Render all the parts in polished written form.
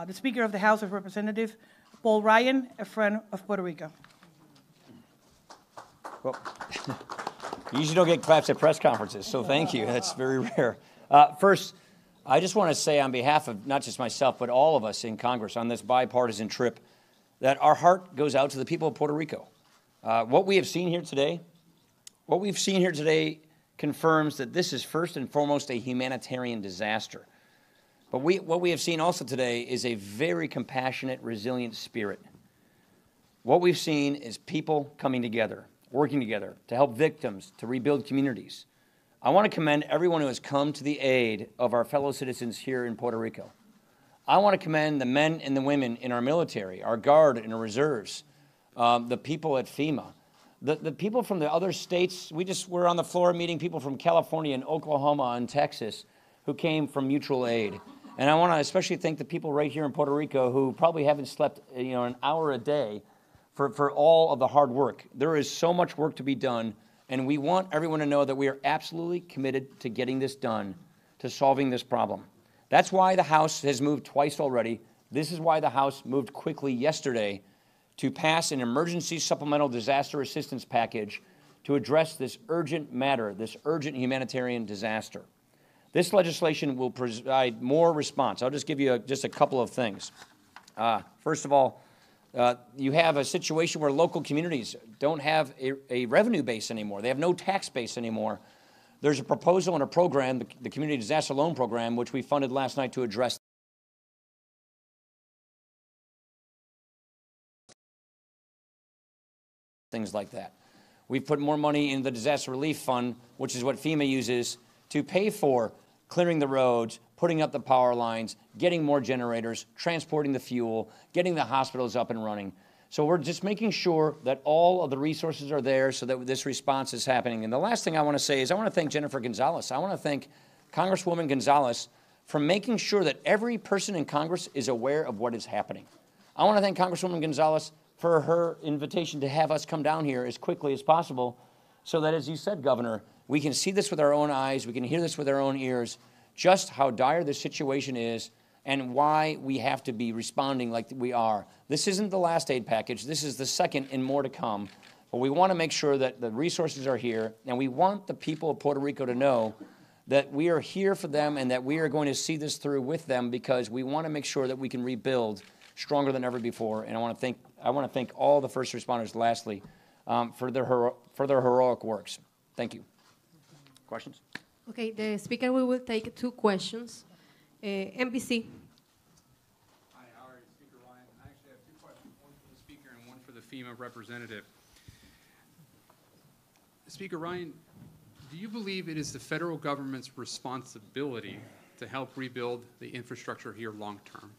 The Speaker of the House of Representatives, Paul Ryan, a friend of Puerto Rico. Well, you usually don't get claps at press conferences, so thank you. That's very rare. First, I just want to say on behalf of not just myself, but all of us in Congress on this bipartisan trip, that our heart goes out to the people of Puerto Rico. What we have seen here today, confirms that this is first and foremost a humanitarian disaster. But what we have seen also today is a very compassionate, resilient spirit. What we've seen is people coming together, working together to help victims, to rebuild communities. I want to commend everyone who has come to the aid of our fellow citizens here in Puerto Rico. I want to commend the men and the women in our military, our Guard and our reserves, the people at FEMA, the people from the other states. We just were on the floor meeting people from California and Oklahoma and Texas who came from mutual aid. And I want to especially thank the people right here in Puerto Rico who probably haven't slept, an hour a day for all of the hard work. There is so much work to be done, and we want everyone to know that we are absolutely committed to getting this done, to solving this problem. That's why the House has moved twice already. This is why the House moved quickly yesterday to pass an emergency supplemental disaster assistance package to address this urgent matter, this urgent humanitarian disaster. This legislation will provide more response. I'll just give you just a couple of things. First of all, you have a situation where local communities don't have a revenue base anymore. They have no tax base anymore. There's a proposal and a program, the Community Disaster Loan Program, which we funded last night to address things like that. We've put more money in the Disaster Relief Fund, which is what FEMA uses to pay for clearing the roads, putting up the power lines, getting more generators, transporting the fuel, getting the hospitals up and running. So we're just making sure that all of the resources are there so that this response is happening. And the last thing I want to say is I want to thank Jennifer Gonzalez. I want to thank Congresswoman Gonzalez for making sure that every person in Congress is aware of what is happening. I want to thank Congresswoman Gonzalez for her invitation to have us come down here as quickly as possible so that, as you said, Governor, we can see this with our own eyes, we can hear this with our own ears, just how dire this situation is and why we have to be responding like we are. This isn't the last aid package. This is the second and more to come. But we want to make sure that the resources are here, and we want the people of Puerto Rico to know that we are here for them and that we are going to see this through with them because we want to make sure that we can rebuild stronger than ever before. And I want to thank all the first responders, lastly, for their heroic works. Thank you. Questions? Okay, the speaker, we will take two questions. NBC. Hi, how are you, Speaker Ryan? I actually have two questions, one for the Speaker and one for the FEMA representative. Speaker Ryan, do you believe it is the federal government's responsibility to help rebuild the infrastructure here long term?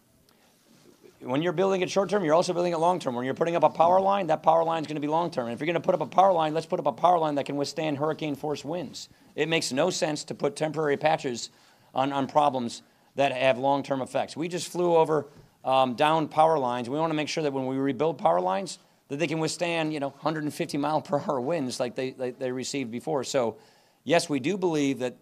When you're building it short term, you're also building it long term. When you're putting up a power line, that power line is going to be long term. And if you're going to put up a power line, let's put up a power line that can withstand hurricane force winds. It makes no sense to put temporary patches on problems that have long term effects. We just flew over down power lines. We want to make sure that when we rebuild power lines, that they can withstand 150 mile per hour winds like they received before. So, yes, we do believe that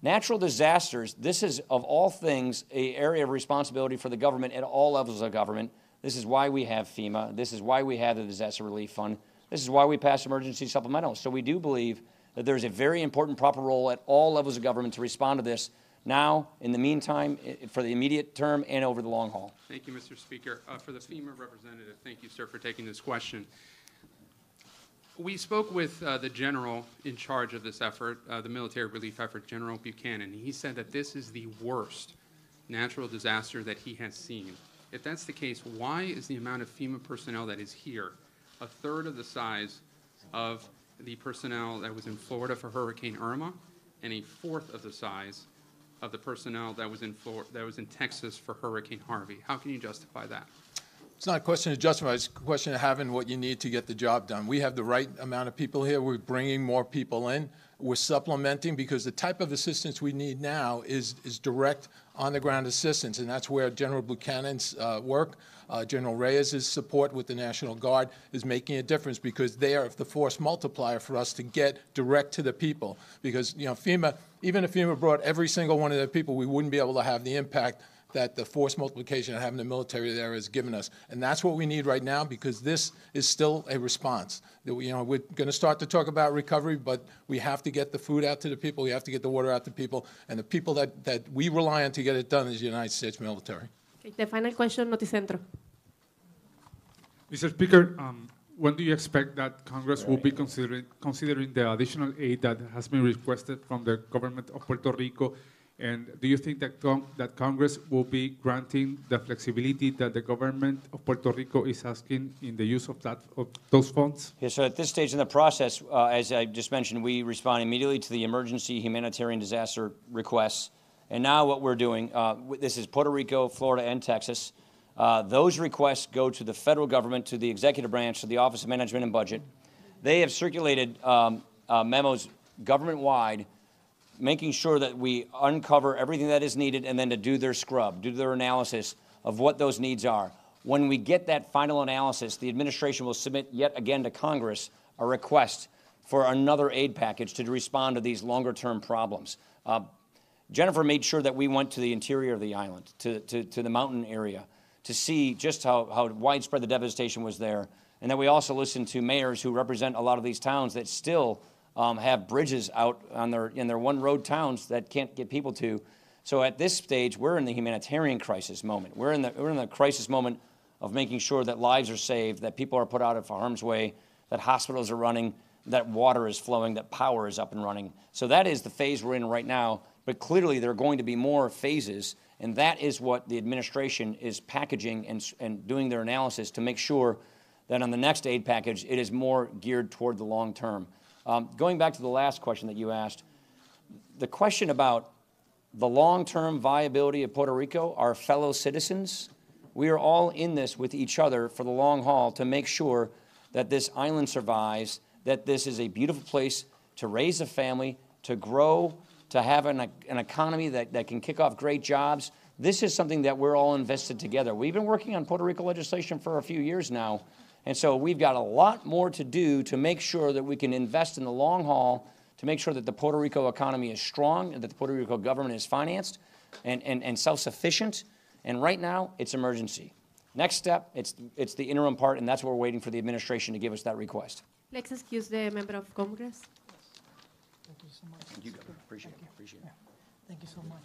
natural disasters, this is, of all things, an area of responsibility for the government at all levels of government. This is why we have FEMA. This is why we have the Disaster Relief Fund. This is why we pass emergency supplementals. So we do believe that there's a very important proper role at all levels of government to respond to this now, in the meantime, for the immediate term, and over the long haul. Thank you, Mr. Speaker. For the FEMA representative, thank you, sir, for taking this question. We spoke with the general in charge of this effort, the military relief effort, General Buchanan. He said that this is the worst natural disaster that he has seen. If that's the case, why is the amount of FEMA personnel that is here a third of the size of the personnel that was in Florida for Hurricane Irma and a fourth of the size of the personnel that was in Texas for Hurricane Harvey? How can you justify that? It's not a question of justify, it's a question of having what you need to get the job done. We have the right amount of people here. We're bringing more people in. We're supplementing because the type of assistance we need now is direct on-the-ground assistance, and that's where General Buchanan's work, General Reyes' support with the National Guard is making a difference because they are the force multiplier for us to get direct to the people. Because FEMA, even if FEMA brought every single one of the people, we wouldn't be able to have the impact that the force multiplication of having the military there has given us. And that's what we need right now, because this is still a response. We're going to start to talk about recovery, but we have to get the food out to the people, we have to get the water out to people, and the people that we rely on to get it done is the United States military. Okay, the final question, Noticentro. Mr. Speaker, when do you expect that Congress will be considering the additional aid that has been requested from the government of Puerto Rico? And do you think that that Congress will be granting the flexibility that the government of Puerto Rico is asking in the use of those funds? Yeah, so at this stage in the process, as I just mentioned, we respond immediately to the emergency humanitarian disaster requests. And now what we're doing, this is Puerto Rico, Florida, and Texas. Those requests go to the federal government, to the executive branch, to the Office of Management and Budget. They have circulated memos government-wide, making sure that we uncover everything that is needed and then to do their scrub, do their analysis of what those needs are. When we get that final analysis, the administration will submit yet again to Congress a request for another aid package to respond to these longer-term problems. Jennifer made sure that we went to the interior of the island, to the mountain area, to see just how widespread the devastation was there, and that we also listened to mayors who represent a lot of these towns that still have bridges out on in their one-road towns that can't get people to. So at this stage, we're in the humanitarian crisis moment. We're in the crisis moment of making sure that lives are saved, that people are put out of harm's way, that hospitals are running, that water is flowing, that power is up and running. So that is the phase we're in right now. But clearly, there are going to be more phases, and that is what the administration is packaging and doing their analysis to make sure that on the next aid package, it is more geared toward the long term. Going back to the last question that you asked, the question about the long-term viability of Puerto Rico, our fellow citizens, we are all in this with each other for the long haul to make sure that this island survives, that this is a beautiful place to raise a family, to grow, to have an economy that can kick off great jobs. This is something that we're all invested together. We've been working on Puerto Rico legislation for a few years now, and so we've got a lot more to do to make sure that we can invest in the long haul, to make sure that the Puerto Rico economy is strong and that the Puerto Rico government is financed and self-sufficient. And right now, it's emergency. Next step, it's the interim part, and that's what we're waiting for the administration to give us that request. Let's excuse the member of Congress. Thank you so much. Thank you, Governor. Appreciate it. Thank you so much.